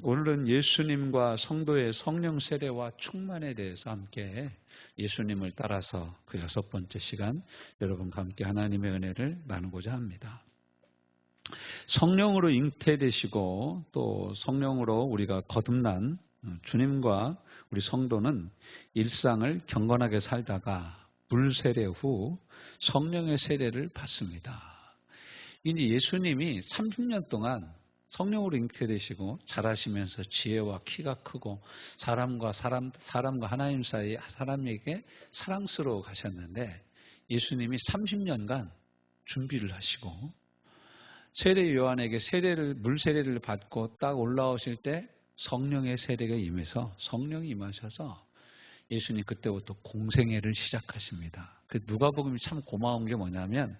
오늘은 예수님과 성도의 성령 세례와 충만에 대해서 함께 예수님을 따라서 그 6번째 시간 여러분과 함께 하나님의 은혜를 나누고자 합니다. 성령으로 잉태되시고 또 성령으로 우리가 거듭난 주님과 우리 성도는 일상을 경건하게 살다가 물 세례 후 성령의 세례를 받습니다. 이제 예수님이 30년 동안 성령으로 잉태되시고 자라시면서 지혜와 키가 크고 사람과 하나님 사이 사람에게 사랑스러워 가셨는데 예수님이 30년간 준비를 하시고 세례 요한에게 물 세례를 받고 딱 올라오실 때 성령의 세례가 임해서 성령이 임하셔서 예수님 그때부터 공생애를 시작하십니다. 그 누가복음이 참 고마운 게 뭐냐면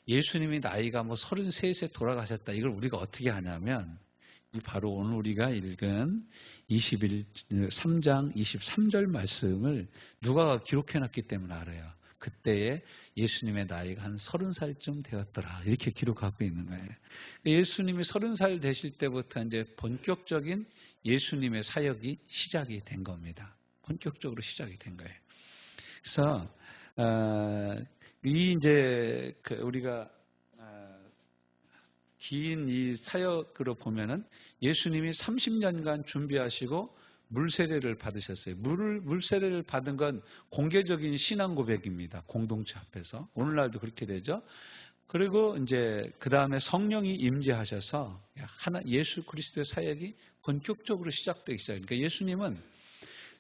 예수님이 나이가 33세 돌아가셨다. 이걸 우리가 어떻게 하냐면 바로 오늘 우리가 읽은 3장 23절 말씀을 누가가 기록해놨기 때문에 알아요. 그때에 예수님의 나이가 한 30살쯤 되었더라. 이렇게 기록하고 있는 거예요. 예수님이 30살 되실 때부터 이제 본격적인 예수님의 사역이 시작이 된 겁니다. 본격적으로 시작이 된 거예요. 그래서 이제 우리가 긴 이 사역으로 보면은 예수님이 30년간 준비하시고 물 세례를 받으셨어요. 물 세례를 받은 건 공개적인 신앙 고백입니다. 공동체 앞에서. 오늘날도 그렇게 되죠. 그리고 이제 그 다음에 성령이 임재하셔서 예수 그리스도의 사역이 본격적으로 시작되기 시작해요. 그러니까 예수님은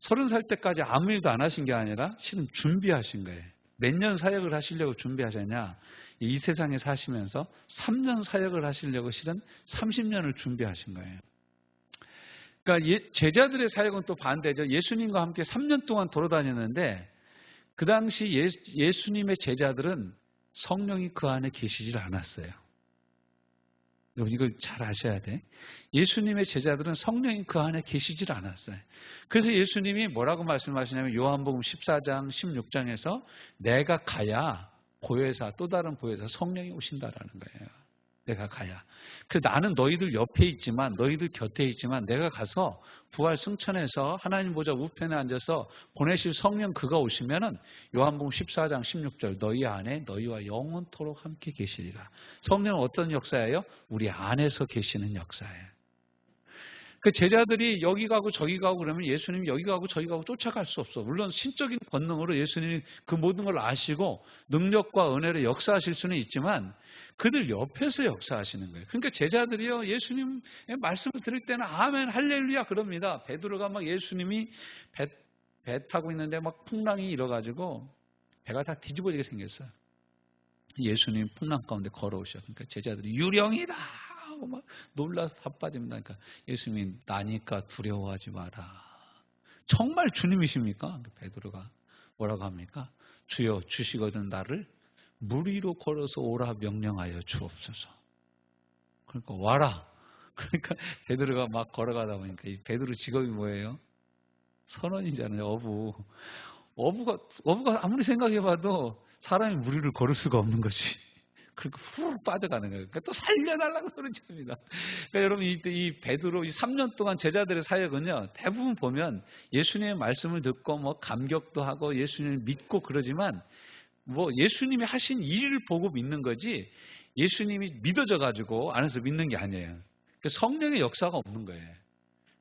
30살 때까지 아무 일도 안 하신 게 아니라 실은 준비하신 거예요. 몇 년 사역을 하시려고 준비하셨냐? 이 세상에 사시면서 3년 사역을 하시려고 실은 30년을 준비하신 거예요. 그러니까 제자들의 사역은 또 반대죠. 예수님과 함께 3년 동안 돌아다녔는데 그 당시 예수님의 제자들은 성령이 그 안에 계시질 않았어요. 여러분 이걸 잘 아셔야 돼. 예수님의 제자들은 성령이 그 안에 계시질 않았어요. 그래서 예수님이 뭐라고 말씀하시냐면 요한복음 14장 16장에서 내가 가야 보혜사 또 다른 보혜사 성령이 오신다라는 거예요. 내가 가야. 그래서 나는 너희들 옆에 있지만 너희들 곁에 있지만 내가 가서 부활 승천해서 하나님 보좌 우편에 앉아서 보내실 성령 그가 오시면은 요한복음 14장 16절 너희 안에 너희와 영원토록 함께 계시리라. 성령은 어떤 역사예요? 우리 안에서 계시는 역사예요. 그 제자들이 여기 가고 저기 가고 그러면 예수님이 여기 가고 저기 가고 쫓아갈 수 없어. 물론 신적인 권능으로 예수님이 그 모든 걸 아시고 능력과 은혜로 역사하실 수는 있지만 그들 옆에서 역사하시는 거예요. 그러니까 제자들이요 예수님의 말씀을 들을 때는 아멘 할렐루야 그럽니다. 베드로가 막 예수님이 배 타고 있는데 막 풍랑이 일어가지고 배가 다 뒤집어지게 생겼어요. 예수님 풍랑 가운데 걸어오셔. 그러니까 제자들이 유령이다 하고 막 놀라서 바빠집니다. 그러니까 예수님이 나니까 두려워하지 마라. 정말 주님이십니까? 베드로가 뭐라고 합니까? 주여 주시거든 나를 물 위로 걸어서 오라 명령하여 주옵소서. 그러니까 와라. 그러니까 베드로가 막 걸어가다 보니까 이 베드로 직업이 뭐예요? 선원이잖아요. 어부가 아무리 생각해봐도 사람이 물 위를 걸을 수가 없는 거지. 그러니까 훅 빠져가는 거예요. 그러니까 또 살려달라고 소리칩니다. 그러니까 여러분 이 베드로 이 3년 동안 제자들의 사역은요 대부분 보면 예수님의 말씀을 듣고 뭐 감격도 하고 예수님을 믿고 그러지만 뭐 예수님이 하신 일을 보고 믿는 거지 예수님이 믿어져 가지고 안에서 믿는 게 아니에요. 성령의 역사가 없는 거예요.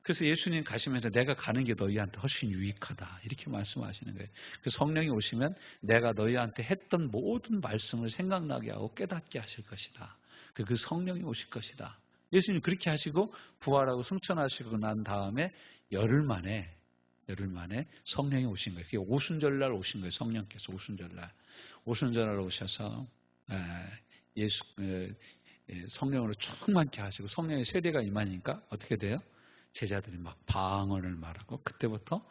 그래서 예수님 가시면서 내가 가는 게 너희한테 훨씬 유익하다 이렇게 말씀하시는 거예요. 그 성령이 오시면 내가 너희한테 했던 모든 말씀을 생각나게 하고 깨닫게 하실 것이다. 그 성령이 오실 것이다. 예수님 그렇게 하시고 부활하고 승천하시고 난 다음에 열흘 만에 성령이 오신 거예요. 그게 오순절날 오신 거예요. 성령께서 오순절날 오셔서 성령으로 충만케 하시고 성령의 세례가 임하니까 어떻게 돼요? 제자들이 막 방언을 말하고 그때부터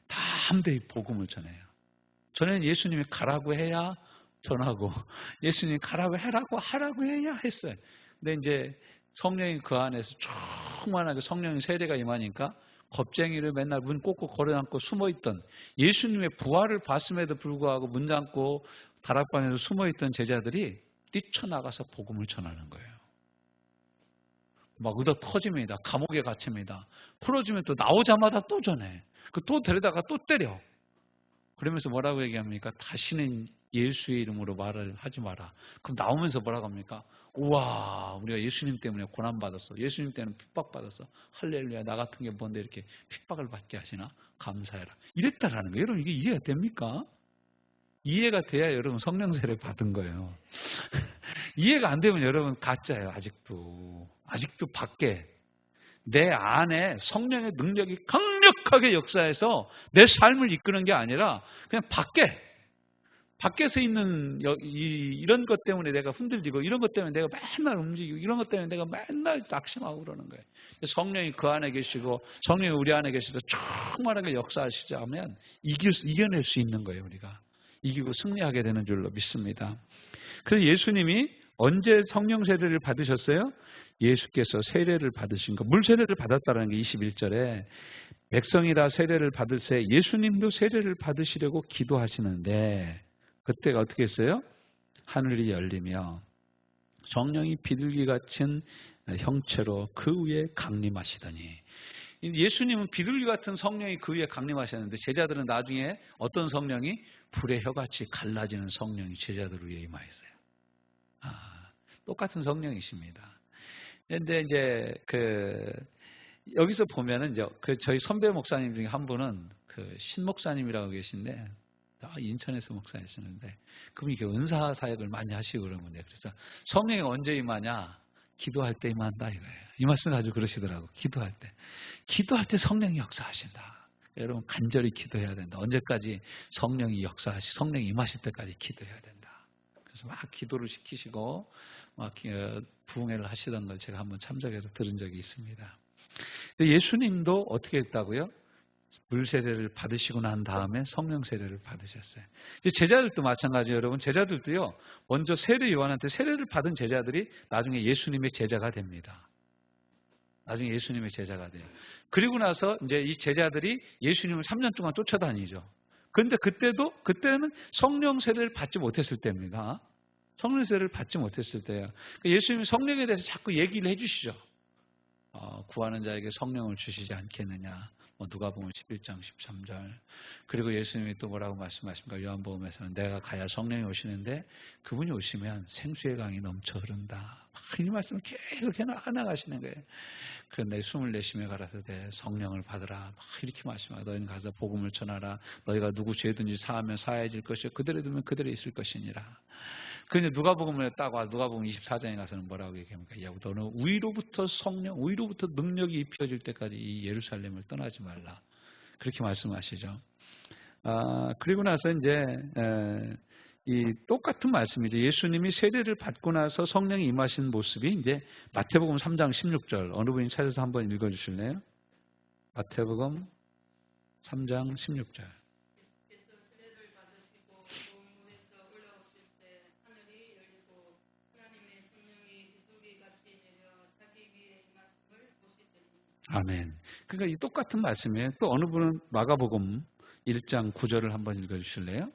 담대히 복음을 전해요. 전에는 예수님이 가라고 해야 전하고 예수님이 가라고 하라고 해야 했어요. 근데 이제 성령이 그 안에서 충만하게 성령의 세례가 임하니까 겁쟁이를 맨날 문 꼭꼭 걸어앉고 숨어있던 예수님의 부활을 봤음에도 불구하고 문 잠고 다락방에서 숨어있던 제자들이 뛰쳐나가서 복음을 전하는 거예요. 막 의도 터집니다. 감옥에 갇힙니다. 풀어주면 또 나오자마자 또 전해. 또 데려다가 또 때려. 그러면서 뭐라고 얘기합니까? 다시는 예수의 이름으로 말을 하지 마라. 그럼 나오면서 뭐라고 합니까? 우와, 우리가 예수님 때문에 고난받았어. 예수님 때문에 핍박받았어. 할렐루야, 나 같은 게 뭔데 이렇게 핍박을 받게 하시나? 감사해라. 이랬다라는 거예요. 여러분, 이게 이해가 됩니까? 이해가 돼야 여러분 성령 세례 받은 거예요. 이해가 안 되면 여러분 가짜예요. 아직도 밖에 내 안에 성령의 능력이 강력하게 역사해서 내 삶을 이끄는 게 아니라 그냥 밖에서 있는 이런 것 때문에 내가 흔들리고 이런 것 때문에 내가 맨날 움직이고 이런 것 때문에 내가 맨날 낙심하고 그러는 거예요. 성령이 그 안에 계시고 성령이 우리 안에 계시다 충만하게 역사하시자면 이겨낼 수 있는 거예요. 우리가 이기고 승리하게 되는 줄로 믿습니다. 그래서 예수님이 언제 성령 세례를 받으셨어요? 예수께서 세례를 받으신 거, 물 세례를 받았다는 게 21절에 백성이 다 세례를 받을 때 예수님도 세례를 받으시려고 기도하시는데 그때가 어떻게 했어요? 하늘이 열리며 성령이 비둘기 같은 형체로 그 위에 강림하시더니 예수님은 비둘기 같은 성령이 그 위에 강림하셨는데 제자들은 나중에 어떤 성령이 불의 혀같이 갈라지는 성령이 제자들 위에 임하였어요. 똑같은 성령이십니다. 그런데 이제 여기서 보면은 이제 저희 선배 목사님 중에 한 분은 신 목사님이라고 계신데 인천에서 목사였는데 그분이 은사 사역을 많이 하시고 그런 건데 그래서 성령이 언제 임하냐? 기도할 때 임한다 이거예요. 이 말씀 가지고 그러시더라고. 기도할 때 성령이 역사하신다. 여러분 간절히 기도해야 된다. 언제까지 성령이 성령이 임하실 때까지 기도해야 된다. 그래서 막 기도를 시키시고 막 부흥회를 하시던 걸 제가 한번 참석해서 들은 적이 있습니다. 예수님도 어떻게 했다고요? 물 세례를 받으시고 난 다음에 성령 세례를 받으셨어요. 제자들도 마찬가지예요. 여러분 제자들도요. 먼저 세례 요한한테 세례를 받은 제자들이 나중에 예수님의 제자가 됩니다. 나중에 예수님의 제자가 돼요. 그리고 나서 이제 이 제자들이 예수님을 3년 동안 쫓아다니죠. 그런데 그때는 성령 세례를 받지 못했을 때입니다. 성령 세례를 받지 못했을 때예요. 예수님이 성령에 대해서 자꾸 얘기를 해주시죠. 구하는 자에게 성령을 주시지 않겠느냐. 누가복음 11장 13절. 그리고 예수님이 또 뭐라고 말씀하십니까? 요한복음에서는 내가 가야 성령이 오시는데 그분이 오시면 생수의 강이 넘쳐 흐른다. 이 말씀을 계속 해나가시는 거예요. 그런데 숨을 내쉬며 가라사대 성령을 받으라. 막 이렇게 말씀하고 너희는 가서 복음을 전하라. 너희가 누구 죄든지 사하면 사해질 것이요 그들에 두면 그들에 있을 것이니라. 그런데 누가복음을 딱 와 누가복음 24장에 가서는 뭐라고 얘기합니까? 야, 너는 위로부터 능력이 입혀질 때까지 이 예루살렘을 떠나지 말라. 그렇게 말씀하시죠. 그리고 나서 이제 이 똑같은 말씀이죠. 예수님이 세례를 받고 나서 성령이 임하신 모습이 이제 마태복음 3장 16절 어느 분이 찾아서 한번 읽어주실래요? 마태복음 3장 16절. 아멘. 그러니까 이 똑같은 말씀이에요. 또 어느 분은 마가복음 1장 9절을 한번 읽어주실래요?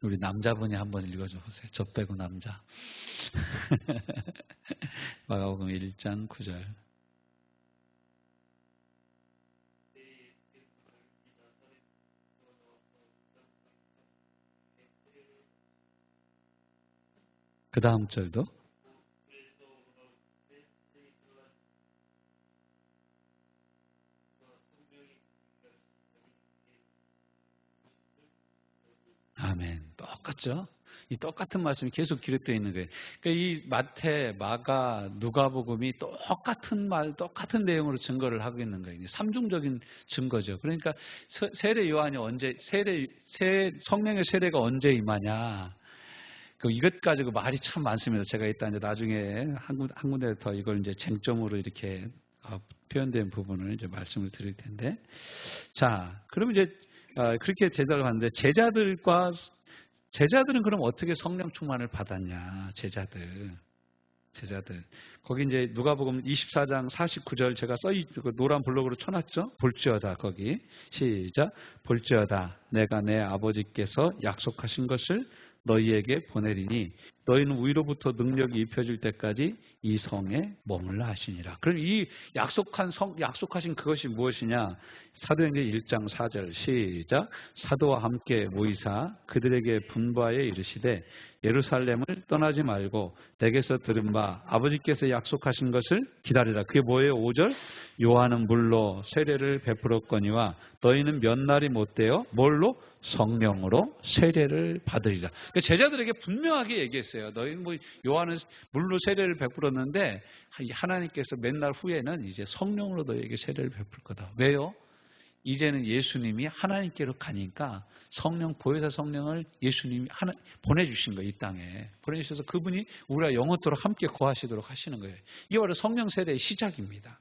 우리 남자분이 한번 읽어줘 보세요. 저 빼고 남자. 마가복음 1장 9절. 그 다음 절도 아멘. 똑같죠? 이 똑같은 말씀이 계속 기록되어 있는 거예요. 그러니까 이 마태, 마가, 누가복음이 똑같은 내용으로 증거를 하고 있는 거예요. 삼중적인 증거죠. 그러니까 세례 요한이 성령의 세례가 언제 임하냐? 이것 가지고 말이 참 많습니다. 제가 이따 이제 나중에 한 군데 더 이걸 이제 쟁점으로 이렇게 표현된 부분을 이제 말씀을 드릴 텐데. 자, 그럼 이제 그렇게 제자를 봤는데 제자들은 그럼 어떻게 성령 충만을 받았냐? 제자들. 거기 이제 누가복음 24장 49절 제가 노란 블록으로 쳐놨죠? 볼지어다 거기. 시작. 볼지어다 내가 내 아버지께서 약속하신 것을 너희에게 보내리니 너희는 위로부터 능력이 입혀질 때까지 이 성에 머물라 하시니라. 그럼 이 약속하신 그것이 무엇이냐? 사도행전 1장 4절 시작. 사도와 함께 모이사 그들에게 분부하여 이르시되 예루살렘을 떠나지 말고 내게서 들은 바 아버지께서 약속하신 것을 기다리라. 그게 뭐예요? 5절. 요한은 물로 세례를 베풀었거니와 너희는 몇 날이 못되어 뭘로? 성령으로 세례를 받으리라. 그러니까 제자들에게 분명하게 얘기했어요. 너희는 요한은 물로 세례를 베풀었는데 하나님께서 몇 날 후에는 이제 성령으로 너희에게 세례를 베풀 거다. 왜요? 이제는 예수님이 하나님께로 가니까 성령, 보혜사 성령을 예수님이 보내주신 거예요. 이 땅에 보내주셔서 그분이 우리가 영원토록 함께 거하시도록 하시는 거예요. 이게 바로 성령 세례의 시작입니다.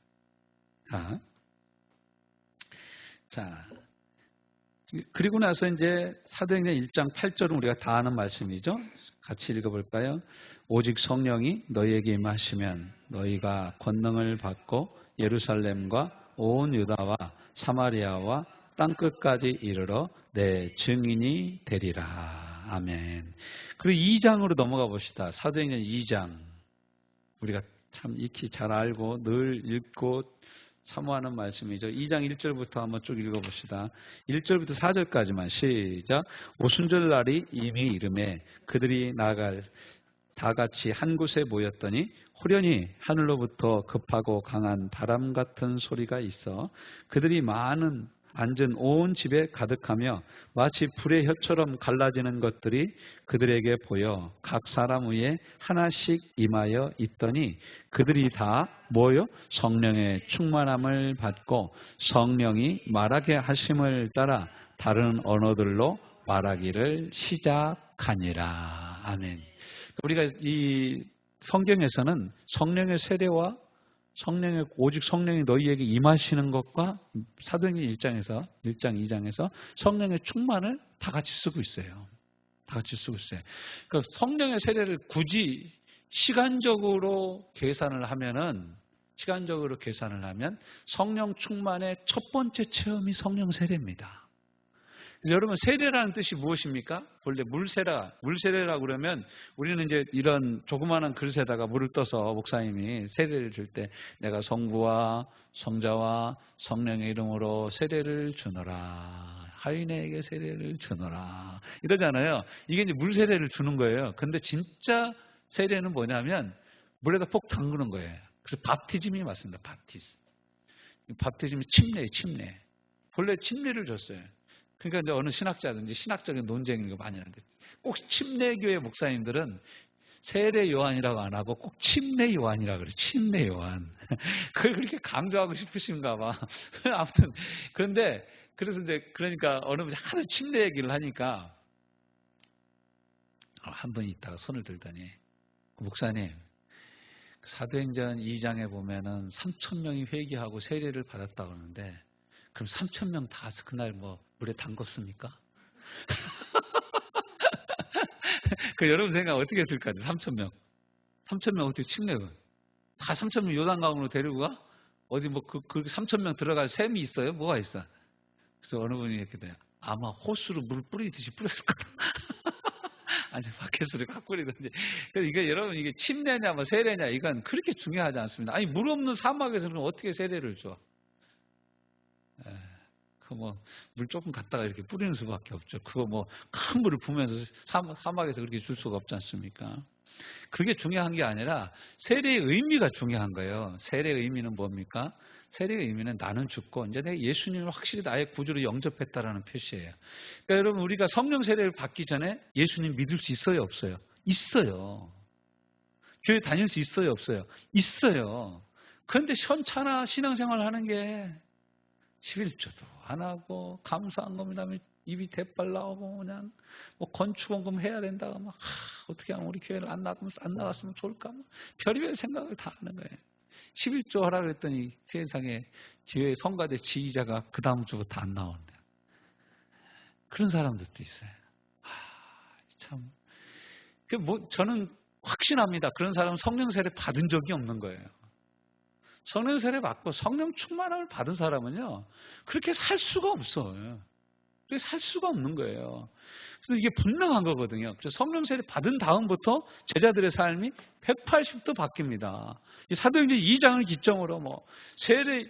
자, 그리고 나서 이제 사도행전 1장 8절은 우리가 다 아는 말씀이죠. 같이 읽어볼까요? 오직 성령이 너희에게 임하시면 너희가 권능을 받고 예루살렘과 온 유다와 사마리아와 땅끝까지 이르러 내 증인이 되리라. 아멘. 그리고 2장으로 넘어가 봅시다. 사도행전 2장. 우리가 참 익히 잘 알고 늘 읽고 사모하는 말씀이죠. 2장 1절부터 한번 쭉 읽어봅시다. 1절부터 4절까지만 시작. 오순절 날이 이미 이름에 그들이 나갈 다 같이 한 곳에 모였더니 호련히 하늘로부터 급하고 강한 바람 같은 소리가 있어 그들이 많은 앉은 온 집에 가득하며 마치 불의 혀처럼 갈라지는 것들이 그들에게 보여 각 사람 위에 하나씩 임하여 있더니 그들이 다 뭐요? 성령의 충만함을 받고 성령이 말하게 하심을 따라 다른 언어들로 말하기를 시작하니라. 아멘. 우리가 이 성경에서는 성령의 세례와 오직 성령이 너희에게 임하시는 것과 사도행전 1장 2장에서 성령의 충만을 다 같이 쓰고 있어요. 다 같이 쓰고 있어요. 그러니까 성령의 세례를 굳이 시간적으로 계산을 하면 성령 충만의 첫 번째 체험이 성령 세례입니다. 여러분, 세례라는 뜻이 무엇입니까? 원래 물세례라고 그러면 우리는 이제 이런 조그마한 그릇에다가 물을 떠서 목사님이 세례를 줄 때 내가 성부와 성자와 성령의 이름으로 세례를 주노라. 하인에게 세례를 주노라. 이러잖아요. 이게 이제 물세례를 주는 거예요. 근데 진짜 세례는 뭐냐면 물에다 폭 담그는 거예요. 그래서 밥티즘이 맞습니다. 밥티즘이 침례. 본래 침례를 줬어요. 그러니까 이제 어느 신학자든지 신학적인 논쟁을 많이 하는데 꼭 침례교회 목사님들은 세례 요한이라고 안 하고 꼭 침례 요한이라고 그래요. 침례 요한. 그걸 그렇게 강조하고 싶으신가 봐. 아무튼 그런데 그래서 이제 그러니까 어느 분이 하도 침례 얘기를 하니까 한 분이 있다가 손을 들더니 목사님 사도행전 2장에 보면은 3,000명이 회개하고 세례를 받았다고 하는데 그럼 3,000명 다 그날 물에 담궜습니까? 그 여러분 생각 어떻게 했을 것 같아요? 3,000명 어떻게 침례가? 다 3,000명 요단강으로 데리고 가? 어디 그 3,000명 들어갈 셈이 있어요? 뭐가 있어? 그래서 어느 분이 이렇게 돼요. 아마 호수로 물 뿌리듯이 뿌렸을 거다. 아니 바켓으로 갖고 뿌리든지. 그래서 이게 여러분 이게 침례냐 세례냐 이건 그렇게 중요하지 않습니다. 아니 물 없는 사막에서는 어떻게 세례를 줘? 물 조금 갖다가 이렇게 뿌리는 수밖에 없죠. 그거 큰 물을 부으면서 사막에서 그렇게 줄 수가 없지 않습니까? 그게 중요한 게 아니라 세례의 의미가 중요한 거예요. 세례의 의미는 뭡니까? 세례의 의미는 나는 죽고 이제 내가 예수님을 확실히 나의 구주로 영접했다라는 표시예요. 그러니까 여러분 우리가 성령 세례를 받기 전에 예수님 믿을 수 있어요, 없어요? 있어요. 교회 다닐 수 있어요, 없어요? 있어요. 그런데 현찮아 신앙생활 하는 게 11조도 안 하고 감사한 겁니다면 입이 대빨 나오고 그냥 건축원금 해야 된다고 어떻게 하면 우리 교회를 안 나갔으면 좋을까 별의별 생각을 다 하는 거예요. 11조 하라 그랬더니 세상에 교회 성가대 지휘자가 그 다음 주부터 안 나온다. 그런 사람들도 있어요. 참. 저는 확신합니다. 그런 사람은 성령 세례 받은 적이 없는 거예요. 성령 세례 받고 성령 충만함을 받은 사람은요, 그렇게 살 수가 없어요. 그래서 살 수가 없는 거예요. 그래서 이게 분명한 거거든요. 그래서 성령 세례 받은 다음부터 제자들의 삶이 180도 바뀝니다. 이 사도행전 2장을 기점으로 세례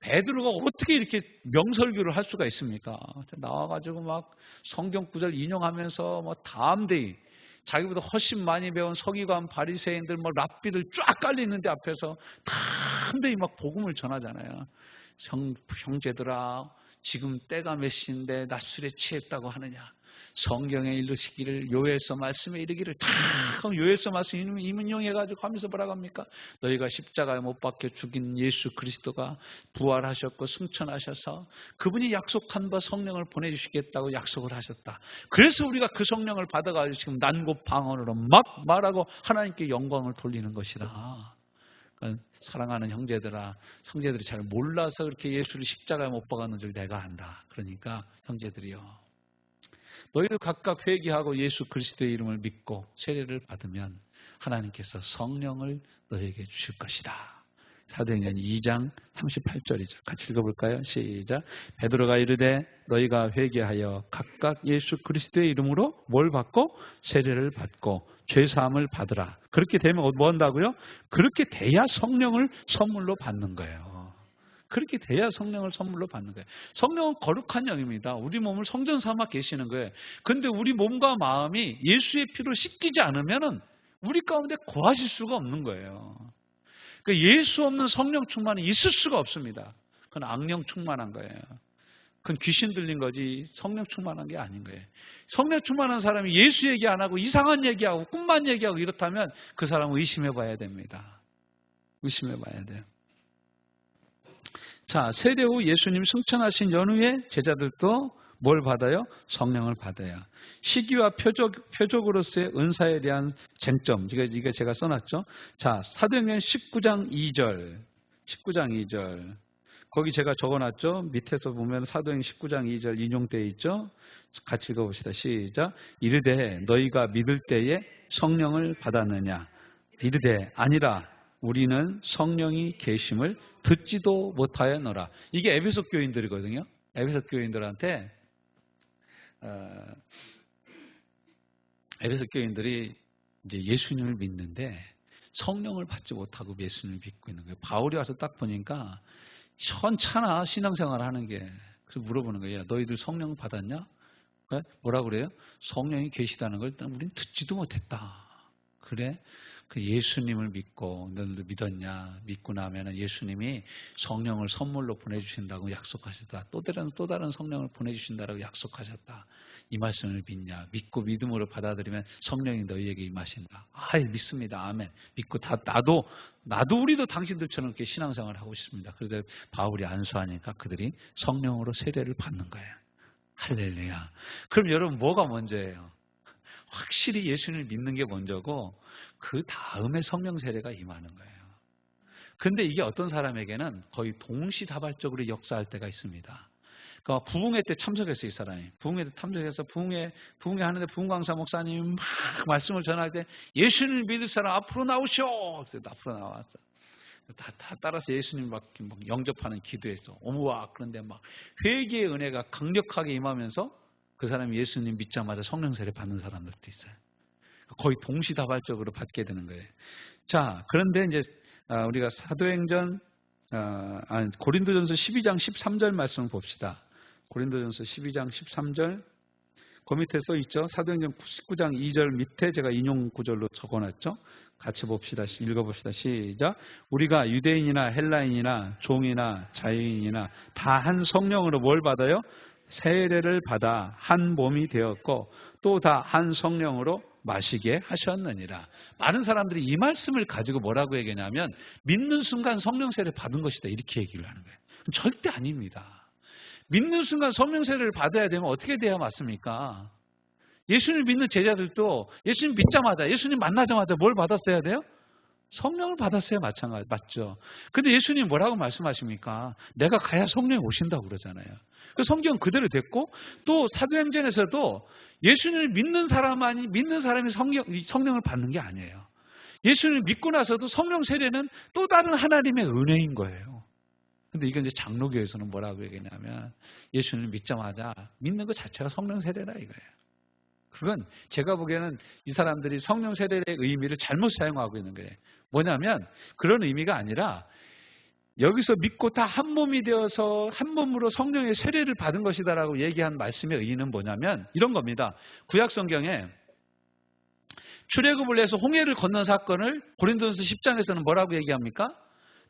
베드로가 어떻게 이렇게 명설교를 할 수가 있습니까? 나와가지고 막 성경 구절 인용하면서 담대히 자기보다 훨씬 많이 배운 서기관 바리새인들 랍비들 쫙 깔려 있는데 앞에서 담대히 막 복음을 전하잖아요. 형제들아, 지금 때가 몇 시인데 낮술에 취했다고 하느냐? 성경에 이르시기를 요엘서 말씀에 이르기를 그럼 요엘서 말씀 인용해가지고 하면서 뭐라고 합니까? 너희가 십자가에 못 박혀 죽인 예수 그리스도가 부활하셨고 승천하셔서 그분이 약속한 바 성령을 보내주시겠다고 약속을 하셨다. 그래서 우리가 그 성령을 받아가지고 지금 난고방언으로 막 말하고 하나님께 영광을 돌리는 것이다. 그러니까 사랑하는 형제들아, 형제들이 잘 몰라서 그렇게 예수를 십자가에 못 박았는 줄 내가 안다. 그러니까 형제들이요, 너희도 각각 회개하고 예수 그리스도의 이름을 믿고 세례를 받으면 하나님께서 성령을 너희에게 주실 것이다. 사도행전 2장 38절이죠. 같이 읽어볼까요? 시작. 베드로가 이르되 너희가 회개하여 각각 예수 그리스도의 이름으로 뭘 받고? 세례를 받고 죄사함을 받으라. 그렇게 되면 뭐 한다고요? 그렇게 돼야 성령을 선물로 받는 거예요. 그렇게 돼야 성령을 선물로 받는 거예요. 성령은 거룩한 영입니다. 우리 몸을 성전 삼아 계시는 거예요. 그런데 우리 몸과 마음이 예수의 피로 씻기지 않으면 우리 가운데 거하실 수가 없는 거예요. 그러니까 예수 없는 성령 충만이 있을 수가 없습니다. 그건 악령 충만한 거예요. 그건 귀신 들린 거지 성령 충만한 게 아닌 거예요. 성령 충만한 사람이 예수 얘기 안 하고 이상한 얘기하고 꿈만 얘기하고 이렇다면 그 사람은 의심해 봐야 됩니다. 의심해 봐야 돼요. 자, 세례 후 예수님 승천하신 연후에 제자들도 뭘 받아요? 성령을 받아요. 시기와 표적으로서의 은사에 대한 쟁점. 이거 제가 써놨죠. 자, 사도행전 19장 2절. 거기 제가 적어놨죠. 밑에서 보면 사도행전 19장 2절 인용되어 있죠. 같이 읽어봅시다. 시작. 이르되 너희가 믿을 때에 성령을 받았느냐? 이르되 아니라 우리는 성령이 계심을 듣지도 못하였노라. 이게 에베소 교인들이거든요. 에베소 교인들한테 에베소 교인들이 이제 예수님을 믿는데 성령을 받지 못하고 예수님을 믿고 있는 거예요. 바울이 와서 딱 보니까 현찮아 신앙생활을 하는 게. 그래서 물어보는 거예요. 너희들 성령 받았냐? 뭐라 그래요? 성령이 계시다는 걸 일단 우리는 듣지도 못했다. 그래? 그 예수님을 믿고 너희들 믿었냐? 믿고 나면 예수님이 성령을 선물로 보내주신다고 약속하셨다. 또 다른 성령을 보내주신다고 약속하셨다. 이 말씀을 믿냐? 믿고 믿음으로 받아들이면 성령이 너희에게 임하신다. 믿습니다. 아멘. 믿고 나도 우리도 당신들처럼 이렇게 신앙생활을 하고 싶습니다. 그래서 바울이 안수하니까 그들이 성령으로 세례를 받는 거예요. 할렐루야. 그럼 여러분 뭐가 먼저예요? 확실히 예수님을 믿는 게 먼저고 그 다음에 성령 세례가 임하는 거예요. 그런데 이게 어떤 사람에게는 거의 동시다발적으로 역사할 때가 있습니다. 그러니까 부흥회 때 참석했어요, 이 사람이. 부흥회 때 참석해서 부흥회 하는데 부흥강사 목사님이 막 말씀을 전할 때 예수님을 믿을 사람 앞으로 나오시오. 그래서 앞으로 나왔어. 다 따라서 예수님 막 영접하는 기도했어. 어머와. 그런데 막 회개의 은혜가 강력하게 임하면서 그 사람이 예수님 믿자마자 성령 세례 받는 사람들도 있어요. 거의 동시다발적으로 받게 되는 거예요. 자, 그런데 이제 우리가 사도행전 고린도전서 12장 13절 말씀을 봅시다. 고린도전서 12장 13절 그 밑에 써 있죠. 사도행전 19장 2절 밑에 제가 인용 구절로 적어놨죠. 같이 봅시다. 읽어봅시다. 시작. 우리가 유대인이나 헬라인이나 종이나 자유인이나 다 한 성령으로 뭘 받아요? 세례를 받아 한 몸이 되었고 또 다 한 성령으로 마시게 하셨느니라. 많은 사람들이 이 말씀을 가지고 뭐라고 얘기하냐면 믿는 순간 성령 세례 받은 것이다 이렇게 얘기를 하는 거예요. 절대 아닙니다. 믿는 순간 성령 세례를 받아야 되면 어떻게 돼야 맞습니까? 예수님 믿는 제자들도 예수님 믿자마자 예수님 만나자마자 뭘 받았어야 돼요? 성령을 받았어야 마찬가지 맞죠. 근데 예수님 뭐라고 말씀하십니까? 내가 가야 성령이 오신다고 그러잖아요. 성경 그대로 됐고 또 사도행전에서도 예수님을 믿는 사람이 성령을 받는 게 아니에요. 예수님을 믿고 나서도 성령 세례는 또 다른 하나님의 은혜인 거예요. 근데 이건 이제 장로교에서는 뭐라고 얘기냐면 예수님을 믿자마자 믿는 것 자체가 성령 세례라 이거예요. 그건 제가 보기에는 이 사람들이 성령 세례의 의미를 잘못 사용하고 있는 거예요. 뭐냐면 그런 의미가 아니라 여기서 믿고 다 한 몸이 되어서 한 몸으로 성령의 세례를 받은 것이다라고 얘기한 말씀의 의의는 뭐냐면 이런 겁니다. 구약 성경에 출애굽을 해서 홍해를 건넌 사건을 고린도전서 10장에서는 뭐라고 얘기합니까?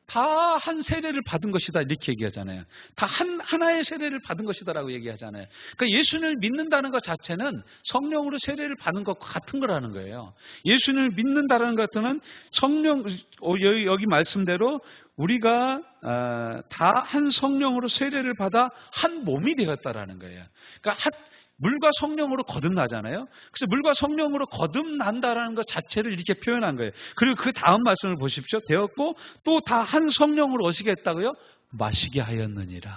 다 한 세례를 받은 것이다 이렇게 얘기하잖아요. 다 하나의 세례를 받은 것이다라고 얘기하잖아요. 그러니까 예수님을 믿는다는 것 자체는 성령으로 세례를 받는 것과 같은 거라는 거예요. 예수님을 믿는다는 것은 성령 여기 말씀대로 우리가 다 한 성령으로 세례를 받아 한 몸이 되었다라는 거예요. 그러니까 물과 성령으로 거듭나잖아요. 그래서 물과 성령으로 거듭난다라는 것 자체를 이렇게 표현한 거예요. 그리고 그 다음 말씀을 보십시오. 되었고 또 다 한 성령으로 오시게 했다고요? 마시게 하였느니라.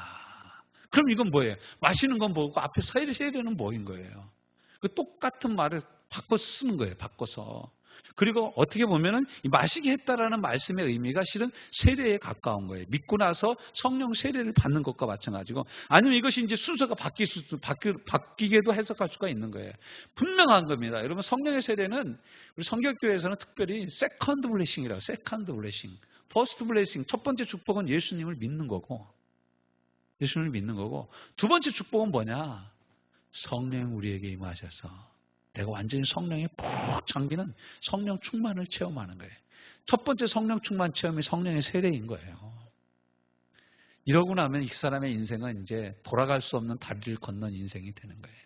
그럼 이건 뭐예요? 마시는 건 뭐고 앞에 세례는 뭐인 거예요? 그 똑같은 말을 바꿔 쓰는 거예요. 바꿔서. 그리고 어떻게 보면은 마시게 했다라는 말씀의 의미가 실은 세례에 가까운 거예요. 믿고 나서 성령 세례를 받는 것과 마찬가지고, 아니면 이것이 이제 순서가 바뀌게도 해석할 수가 있는 거예요. 분명한 겁니다. 여러분, 성령의 세례는 우리 성결교회에서는 특별히 세컨드 블레싱이라고, 세컨드 블레싱, 퍼스트 블레싱. 첫 번째 축복은 예수님을 믿는 거고, 예수님을 믿는 거고, 두 번째 축복은 뭐냐? 성령 우리에게 임하셔서 내가 완전히 성령에 푹 잠기는 성령 충만을 체험하는 거예요. 첫 번째 성령 충만 체험이 성령의 세례인 거예요. 이러고 나면 이 사람의 인생은 이제 돌아갈 수 없는 다리를 건넌 인생이 되는 거예요.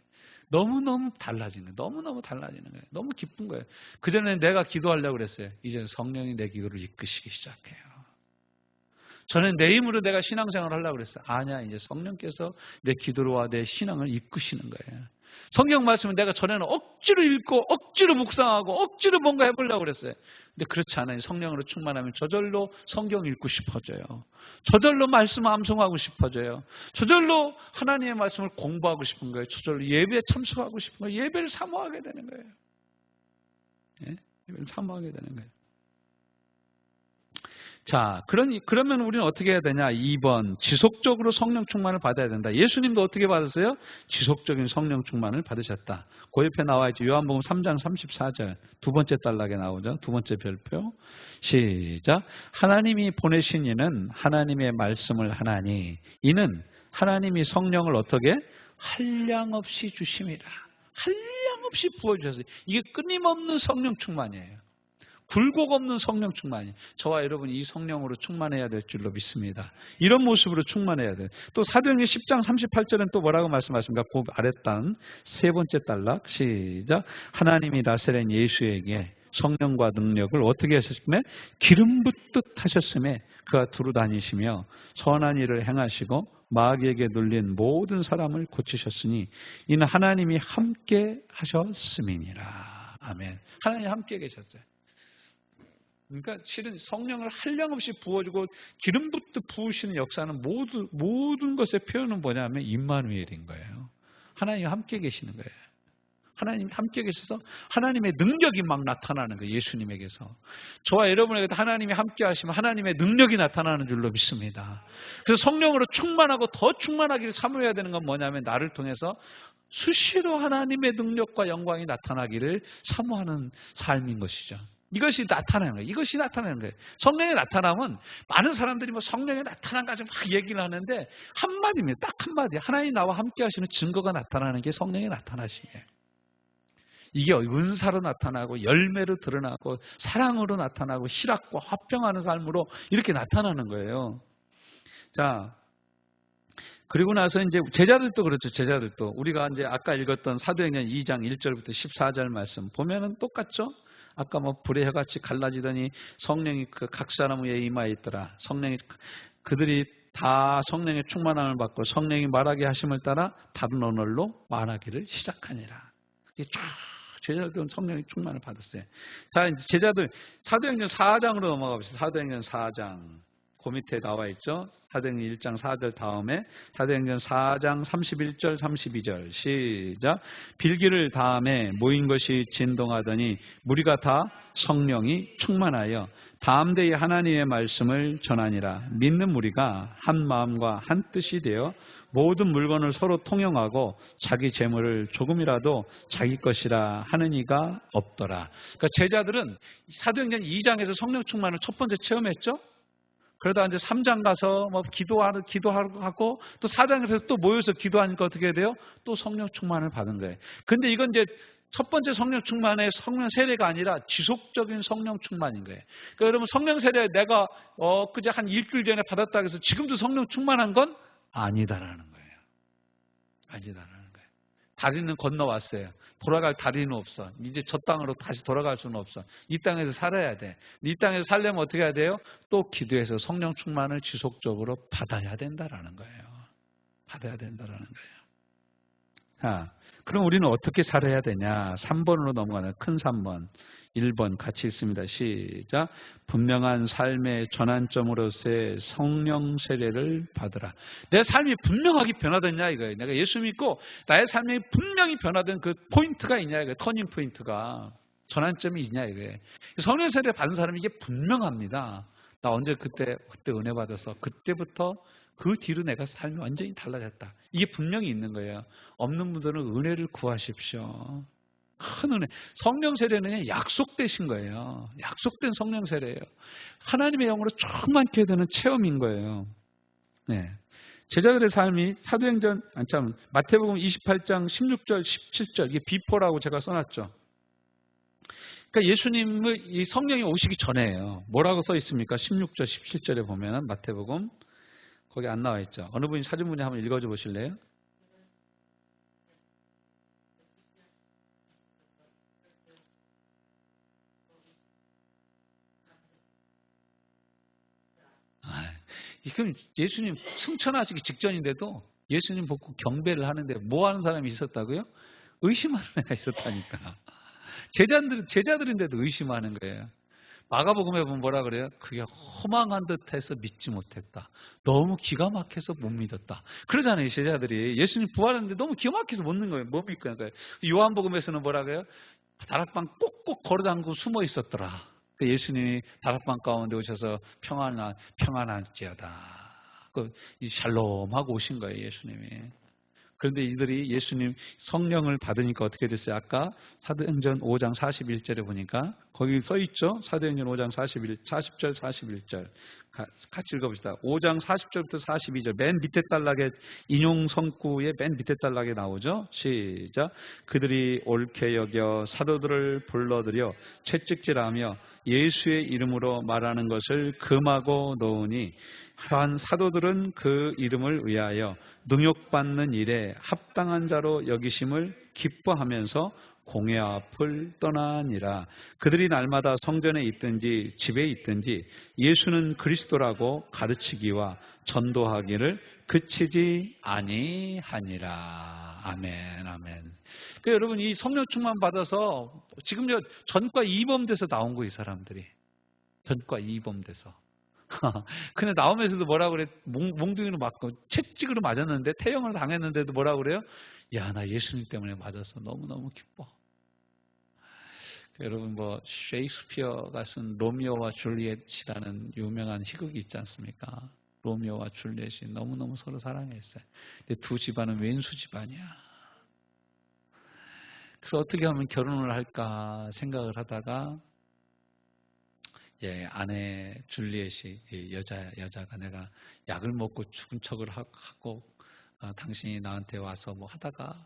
너무너무 달라지는 거예요. 너무너무 달라지는 거예요. 너무 기쁜 거예요. 그전에 내가 기도하려고 그랬어요. 이제 성령이 내 기도를 이끄시기 시작해요. 저는 내 힘으로 내가 신앙생활을 하려고 그랬어요. 아니야, 이제 성령께서 내 기도와 내 신앙을 이끄시는 거예요. 성경 말씀은 내가 전에는 억지로 읽고 억지로 묵상하고 억지로 뭔가 해보려고 그랬어요. 근데 그렇지 않아요. 성령으로 충만하면 저절로 성경 읽고 싶어져요. 저절로 말씀 암송하고 싶어져요. 저절로 하나님의 말씀을 공부하고 싶은 거예요. 저절로 예배에 참석하고 싶은 거예요. 예배를 사모하게 되는 거예요. 예? 예배를 사모하게 되는 거예요. 자, 그러면 우리는 어떻게 해야 되냐? 2번, 지속적으로 성령 충만을 받아야 된다. 예수님도 어떻게 받았어요? 지속적인 성령 충만을 받으셨다. 그 옆에 나와 있죠. 요한복음 3장 34절. 두 번째 단락에 나오죠. 두 번째 별표. 시작. 하나님이 보내신 이는 하나님의 말씀을 하나니 이는 하나님이 성령을 어떻게? 한량없이 주심이라. 한량없이 부어주셨어요. 이게 끊임없는 성령 충만이에요. 굴곡 없는 성령 충만이. 저와 여러분이 이 성령으로 충만해야 될 줄로 믿습니다. 이런 모습으로 충만해야 돼요. 또 사도행전 10장 38절은 또 뭐라고 말씀하십니까? 그 아랫단 세 번째 단락 시작. 하나님이 나사렛 예수에게 성령과 능력을 어떻게 하셨으며 기름 붓듯 하셨으며 그가 두루 다니시며 선한 일을 행하시고 마귀에게 눌린 모든 사람을 고치셨으니 이는 하나님이 함께 하셨음이니라. 아멘. 하나님 함께 계셨어요. 그러니까 실은 성령을 한량없이 부어주고 기름 붓듯 부으시는 역사는 모든 것의 표현은 뭐냐면 임마누엘인 거예요. 하나님이 함께 계시는 거예요. 하나님이 함께 계셔서 하나님의 능력이 막 나타나는 거예요. 예수님에게서. 저와 여러분에게도 하나님이 함께 하시면 하나님의 능력이 나타나는 줄로 믿습니다. 그래서 성령으로 충만하고 더 충만하기를 사모해야 되는 건 뭐냐면 나를 통해서 수시로 하나님의 능력과 영광이 나타나기를 사모하는 삶인 것이죠. 이것이 나타나는 거예요. 이것이 나타나는 거예요. 성령이 나타나면 많은 사람들이 뭐 성령이 나타난 거 가지고 막 얘기를 하는데 한마디입니다. 딱 한마디. 하나님이 나와 함께 하시는 증거가 나타나는 게 성령이 나타나시예요. 이게 은사로 나타나고 열매로 드러나고 사랑으로 나타나고 희락과 화평하는 삶으로 이렇게 나타나는 거예요. 자, 그리고 나서 이제 제자들도 그렇죠. 제자들도 우리가 이제 아까 읽었던 사도행전 2장 1절부터 14절 말씀 보면은 똑같죠. 아까 뭐 불의 혀같이 갈라지더니 성령이 그 각 사람 위에 임하여 있더라. 성령이 그들이 다 성령의 충만함을 받고 성령이 말하게 하심을 따라 다른 언어로 말하기를 시작하니라. 이게 쫙 제자들은 성령의 충만을 받았어요. 자, 이제 제자들 사도행전 4장으로 넘어가 봅시다. 사도행전 4장. 그 밑에 나와 있죠. 사도행전 1장 4절 다음에 사도행전 4장 31절 32절 시작. 빌기를 다음에 모인 것이 진동하더니 무리가 다 성령이 충만하여 담대히 하나님의 말씀을 전하니라. 믿는 무리가 한 마음과 한 뜻이 되어 모든 물건을 서로 통용하고 자기 재물을 조금이라도 자기 것이라 하는 이가 없더라. 그러니까 제자들은 사도행전 2장에서 성령 충만을 첫 번째 체험했죠. 그러다 이제 3장 가서 뭐 기도하고 또 4장에서 또 모여서 기도하니까 어떻게 돼요? 또 성령 충만을 받은 거예요. 근데 이건 이제 첫 번째 성령 충만의 성령 세례가 아니라 지속적인 성령 충만인 거예요. 그러니까 여러분 성령 세례 내가 그제 한 일주일 전에 받았다 해서 지금도 성령 충만한 건 아니다라는 거예요. 아니다라는 거예요. 다리는 건너왔어요. 돌아갈 다리는 없어. 이제 저 땅으로 다시 돌아갈 수는 없어. 이 땅에서 살아야 돼. 이 땅에서 살려면 어떻게 해야 돼요? 또 기도해서 성령 충만을 지속적으로 받아야 된다라는 거예요. 받아야 된다라는 거예요. 자, 그럼 우리는 어떻게 살아야 되냐? 3번으로 넘어가는 큰 3번. 1번 같이 읽습니다. 시작. 분명한 삶의 전환점으로서의 성령 세례를 받으라. 내 삶이 분명하게 변화됐냐 이거예요. 내가 예수 믿고 나의 삶이 분명히 변화된 그 포인트가 있냐 이거예요. 터닝 포인트가. 전환점이 있냐 이거예요. 성령 세례 받은 사람이 이게 분명합니다. 나 언제 그때 은혜 받아서 그때부터 그 뒤로 내가 삶이 완전히 달라졌다. 이게 분명히 있는 거예요. 없는 분들은 은혜를 구하십시오. 큰 은혜. 성령 세례는 약속되신 거예요. 약속된 성령 세례예요. 하나님의 영으로 충만케 되는 체험인 거예요. 네. 제자들의 삶이 마태복음 28장 16절 17절 이게 비포라고 제가 써놨죠. 그러니까 예수님의 이 성령이 오시기 전에요. 뭐라고 써 있습니까? 16절 17절에 보면 마태복음 거기 안 나와 있죠. 어느 분이 찾은 분이 한번 읽어줘 보실래요? 그럼 예수님 승천하시기 직전인데도 예수님 보고 경배를 하는데 뭐 하는 사람이 있었다고요? 의심하는 애가 있었다니까. 제자들인데도 의심하는 거예요. 마가복음에 보면 뭐라 그래요? 그게 허망한 듯해서 믿지 못했다. 너무 기가 막혀서 못 믿었다. 그러잖아요. 제자들이 예수님 부활했는데 너무 기가 막혀서 못 믿는 거예요. 못 믿고 거예요. 요한복음에서는 뭐라 그래요? 다락방 꼭꼭 걸어잠그고 숨어 있었더라. 예수님이 다락방 가운데 오셔서 평안할지어다. 이 샬롬하고 오신 거예요, 예수님이. 그런데 이들이 예수님 성령을 받으니까 어떻게 됐어요? 아까 사도행전 5장 41절에 보니까 거기 써 있죠? 사도행전 5장 40절, 41절. 같이 읽어봅시다. 5장 40절부터 42절. 맨 밑에 단락에 인용 성구의 맨 밑에 단락에 나오죠? 시작. 그들이 옳게 여겨 사도들을 불러들여 채찍질하며 예수의 이름으로 말하는 것을 금하고 놓으니 한 사도들은 그 이름을 위하여 능욕받는 일에 합당한 자로 여기심을 기뻐하면서 공회 앞을 떠나니라. 그들이 날마다 성전에 있든지 집에 있든지 예수는 그리스도라고 가르치기와 전도하기를 그치지 아니하니라. 아멘, 아멘. 그러니까 여러분 이 성령 충만 받아서 지금 전과 이범돼서 나온 거예요, 이 사람들이. 전과 이범돼서. 근데 나오면서도 뭐라 그래? 몽둥이로 맞고 채찍으로 맞았는데 태형을 당했는데도 뭐라 그래요? 야, 나 예수님 때문에 맞아서 너무너무 기뻐. 여러분 셰익스피어가 쓴 로미오와 줄리엣이라는 유명한 희극이 있지 않습니까? 로미오와 줄리엣이 너무너무 서로 사랑했어요. 근데 두 집안은 왼수 집안이야. 그래서 어떻게 하면 결혼을 할까 생각을 하다가 아내 줄리엣이 여자가 내가 약을 먹고 죽은 척을 하고 당신이 나한테 와서 뭐 하다가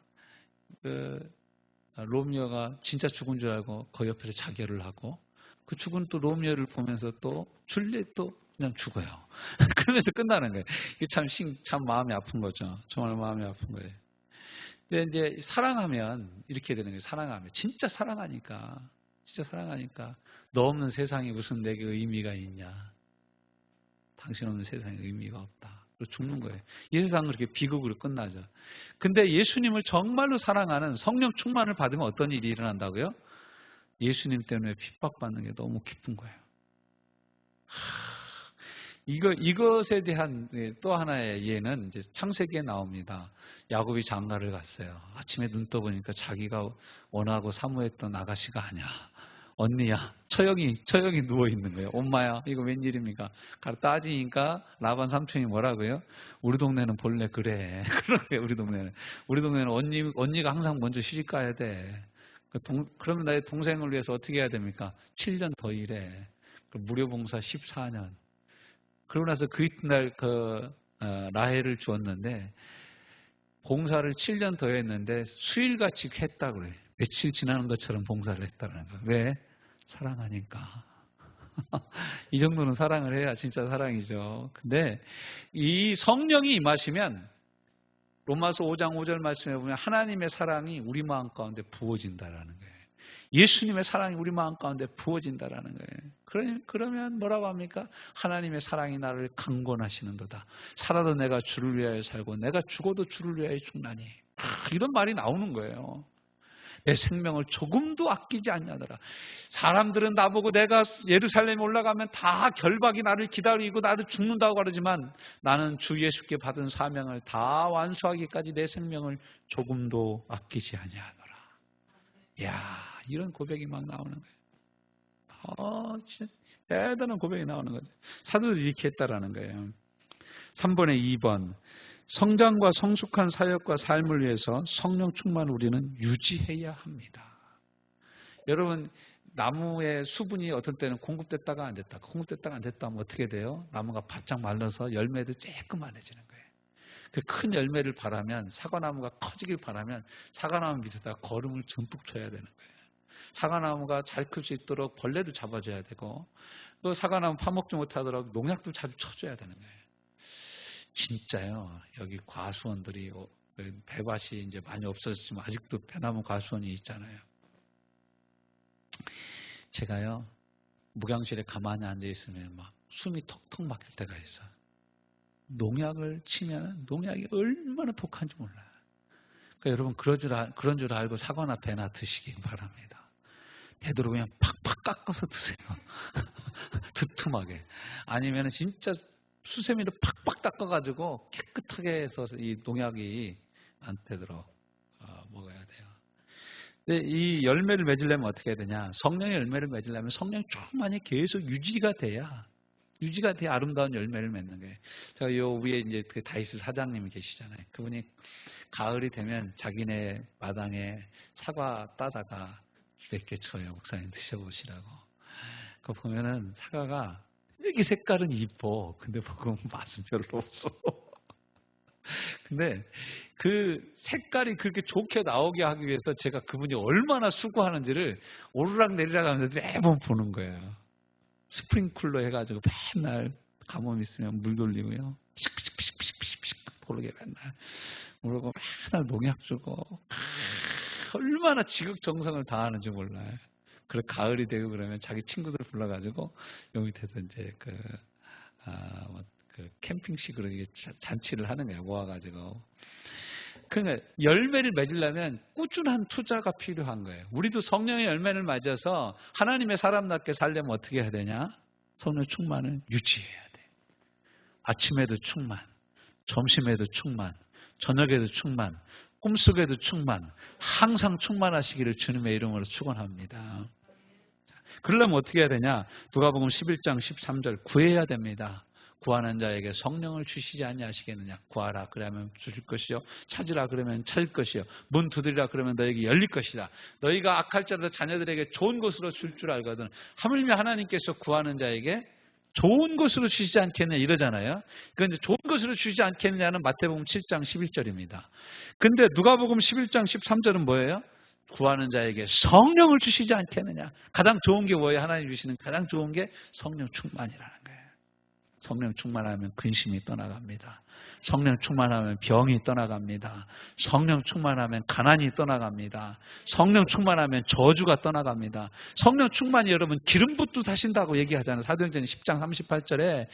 로미오가 진짜 죽은 줄 알고 그 옆에서 자결을 하고 그 죽은 또 로미오를 보면서 또 줄리엣도 그냥 죽어요. 그러면서 끝나는 거예요. 이게 참 마음이 아픈 거죠. 정말 마음이 아픈 거예요. 근데 이제 사랑하면 이렇게 되는 거예요. 진짜 사랑하니까 너 없는 세상에 무슨 내게 의미가 있냐. 당신 없는 세상에 의미가 없다. 그리고 죽는 거예요. 이 세상은 그렇게 비극으로 끝나죠. 근데 예수님을 정말로 사랑하는 성령 충만을 받으면 어떤 일이 일어난다고요? 예수님 때문에 핍박받는 게 너무 기쁜 거예요. 이것에 대한 또 하나의 예는 이제 창세기에 나옵니다. 야곱이 장가를 갔어요. 아침에 눈 떠보니까 자기가 원하고 사모했던 아가씨가 아니야. 언니야. 처형이 누워있는 거예요. 엄마야, 이거 웬일입니까? 가서 따지니까 라반 삼촌이 뭐라고요? 우리 동네는 본래 그래. 그런 거예요, 우리 동네는. 우리 동네는 언니가 항상 먼저 시집 가야 돼. 그러면 나의 동생을 위해서 어떻게 해야 됩니까? 7년 더 일해. 무료 봉사 14년. 그러고 나서 그 이튿날 라헬을 주었는데, 봉사를 7년 더 했는데, 수일같이 했다고 그래. 며칠 지나는 것처럼 봉사를 했다는 거예요. 왜? 사랑하니까. 이 정도는 사랑을 해야 진짜 사랑이죠. 근데 이 성령이 임하시면 로마서 5장 5절 말씀에 보면 하나님의 사랑이 우리 마음 가운데 부어진다라는 거예요. 예수님의 사랑이 우리 마음 가운데 부어진다라는 거예요. 그러면 뭐라고 합니까? 하나님의 사랑이 나를 강권하시는도다. 살아도 내가 주를 위하여 살고 내가 죽어도 주를 위하여 죽나니. 이런 말이 나오는 거예요. 내 생명을 조금도 아끼지 않냐더라. 사람들은 나보고 내가 예루살렘에 올라가면 다 결박이 나를 기다리고 나를 죽는다고 그러지만 나는 주 예수께 받은 사명을 다 완수하기까지 내 생명을 조금도 아끼지 아니하노라. 이야, 이런 고백이 막 나오는 거예요. 진짜 대단한 고백이 나오는 거죠. 사도들이 이렇게 했다라는 거예요. 3번에 2번. 성장과 성숙한 사역과 삶을 위해서 성령 충만을 우리는 유지해야 합니다. 여러분, 나무의 수분이 어떤 때는 공급됐다가 안 됐다. 공급됐다가 안 됐다 하면 어떻게 돼요? 나무가 바짝 말라서 열매도 쬐끔만해지는 거예요. 그 큰 열매를 바라면, 사과나무가 커지길 바라면 사과나무 밑에다 거름을 듬뿍 줘야 되는 거예요. 사과나무가 잘 클 수 있도록 벌레도 잡아줘야 되고, 또 사과나무 파먹지 못하도록 농약도 자주 쳐줘야 되는 거예요. 진짜요. 여기 과수원들이 배밭이 이제 많이 없어졌지만 아직도 배나무 과수원이 있잖아요. 제가요, 무경실에 가만히 앉아 있으면 막 숨이 턱턱 막힐 때가 있어요. 농약을 치면 농약이 얼마나 독한지 몰라요. 그러니까 여러분 그런 줄 알고 사과나 배나 드시기 바랍니다. 되도록 그냥 팍팍 깎아서 드세요. 두툼하게. 아니면 진짜 수세미로 팍팍 닦아가지고 깨끗하게 해서 이 농약이 안 되도록 먹어야 돼요. 근데 이 열매를 맺으려면 어떻게 해야 되냐? 성령의 열매를 맺으려면 성령 충만히 계속 유지가 돼야 아름다운 열매를 맺는 거예요. 제가 요 위에 이제 그 다이스 사장님이 계시잖아요. 그분이 가을이 되면 자기네 마당에 사과 따다가 몇 개 줘요. 목사님 드셔보시라고. 그거 보면은 사과가 되게 색깔은 이뻐. 근데 먹으면 맛은 별로 없어. 근데 그 색깔이 그렇게 좋게 나오게 하기 위해서 제가 그분이 얼마나 수고하는지를 오르락 내리락 하면서 매번 보는 거예요. 스프링쿨러 해가지고 맨날 가뭄 있으면 물 돌리고요. 피식피식 고르게 맨날 그러고 맨날 농약 주고 얼마나 지극정성을 다하는지 몰라요. 그래 가을이 되고 그러면 자기 친구들 불러가지고 여기 밑에서 이제 그 캠핑식으로 이게 잔치를 하는 거예요. 모아가지고. 그러니까 열매를 맺으려면 꾸준한 투자가 필요한 거예요. 우리도 성령의 열매를 맞아서 하나님의 사람답게 살려면 어떻게 해야 되냐? 성령 충만을 유지해야 돼. 아침에도 충만, 점심에도 충만, 저녁에도 충만, 꿈속에도 충만, 항상 충만하시기를 주님의 이름으로 축원합니다. 그러려면 어떻게 해야 되냐? 누가복음 11장 13절 구해야 됩니다. 구하는 자에게 성령을 주시지 아니하시겠느냐? 구하라 그러면 주실 것이요, 찾으라 그러면 찾을 것이요, 문 두드리라 그러면 너에게 열릴 것이다. 너희가 악할지라도 자녀들에게 좋은 것으로 줄 줄 알거든. 하물며 하나님께서 구하는 자에게 좋은 것으로 주시지 않겠느냐 이러잖아요. 그런데 좋은 것으로 주시지 않겠느냐는 마태복음 7장 11절입니다. 근데 누가복음 11장 13절은 뭐예요? 구하는 자에게 성령을 주시지 않겠느냐. 가장 좋은 게 뭐예요? 하나님 주시는 가장 좋은 게 성령 충만이라는 거예요. 성령 충만하면 근심이 떠나갑니다. 성령 충만하면 병이 떠나갑니다. 성령 충만하면 가난이 떠나갑니다. 성령 충만하면 저주가 떠나갑니다. 성령 충만이 여러분 기름 붓듯하신다고 얘기하잖아요. 사도행전 10장 38절에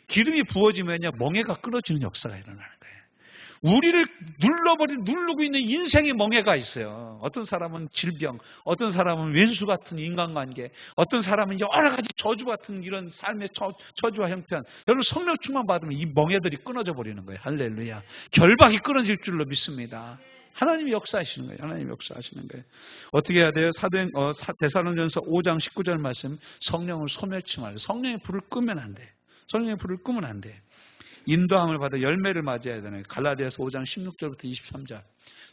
기름이 부어지면요 멍에가 끊어지는 역사가 일어나는 거예요. 우리를 누르고 있는 인생의 멍해가 있어요. 어떤 사람은 질병, 어떤 사람은 왼수 같은 인간관계, 어떤 사람은 여러 가지 저주 같은 이런 삶의 저주와 형편. 여러분 성령 충만 받으면 이 멍해들이 끊어져 버리는 거예요. 할렐루야. 결박이 끊어질 줄로 믿습니다. 하나님이 역사하시는 거예요. 하나님이 역사하시는 거예요. 어떻게 해야 돼요? 데살로니가전서 5장 19절 말씀, 성령을 소멸치 말고 성령의 불을 끄면 안 돼. 성령의 불을 끄면 안 돼. 인도함을 받아 열매를 맞이해야 되는 갈라디아서 5장 16절부터 23절.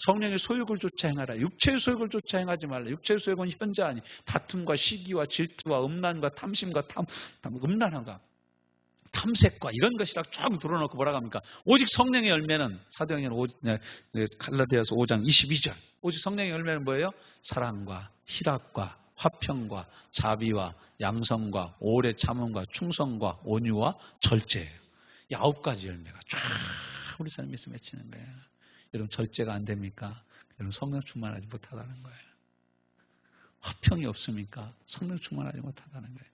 성령의 소욕을 쫓아 행하라. 육체의 소욕을 쫓아 행하지 말라. 육체의 소욕은 현재 아니 다툼과 시기와 질투와 음란과 탐심과 음란함과 탐색과 이런 것이라 쭉 들어놓고 뭐라고 합니까? 오직 성령의 열매는 사도행전 갈라디아서 5장 22절. 오직 성령의 열매는 뭐예요? 사랑과 희락과 화평과 자비와 양성과 오래 참음과 충성과 온유와 절제예요. 이 9가지 열매가 쫙 우리 삶에서 맺히는 거예요. 여러분 절제가 안 됩니까? 여러분 성령 충만하지 못하다는 거예요. 화평이 없습니까? 성령 충만하지 못하다는 거예요.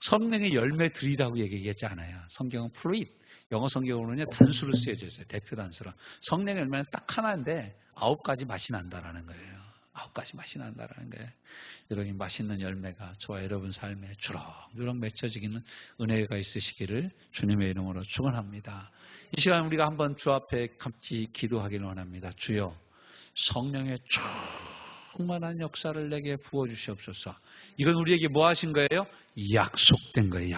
성령의 열매들이라고 얘기하지 않아요. 성경은 fruit, 영어 성경으로는 단수로 쓰여져 있어요. 대표 단수로. 성령의 열매는 딱 하나인데 9가지 맛이 난다라는 거예요. 9가지 맛이 난다라는 거예요. 여러분 맛있는 열매가 저와 여러분 삶에 주렁주렁 맺혀지기는 은혜가 있으시기를 주님의 이름으로 축원합니다. 이 시간 우리가 한번 주 앞에 같이 기도하기를 원합니다. 주여 성령의 충만한 역사를 내게 부어주시옵소서. 이건 우리에게 뭐 하신 거예요? 약속된 거예요.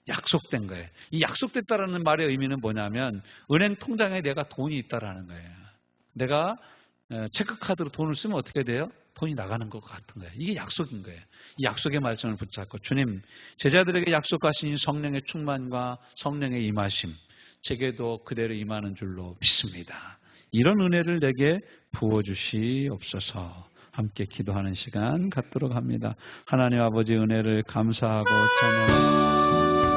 약속된 거예요. 이 약속됐다라는 말의 의미는 뭐냐면 은행 통장에 내가 돈이 있다라는 거예요. 내가 체크카드로 돈을 쓰면 어떻게 돼요? 돈이 나가는 것 같은 거예요. 이게 약속인 거예요. 이 약속의 말씀을 붙잡고 주님, 제자들에게 약속하신 성령의 충만과 성령의 임하심, 제게도 그대로 임하는 줄로 믿습니다. 이런 은혜를 내게 부어주시옵소서. 함께 기도하는 시간 갖도록 합니다. 하나님 아버지 은혜를 감사하고 찬양합니다.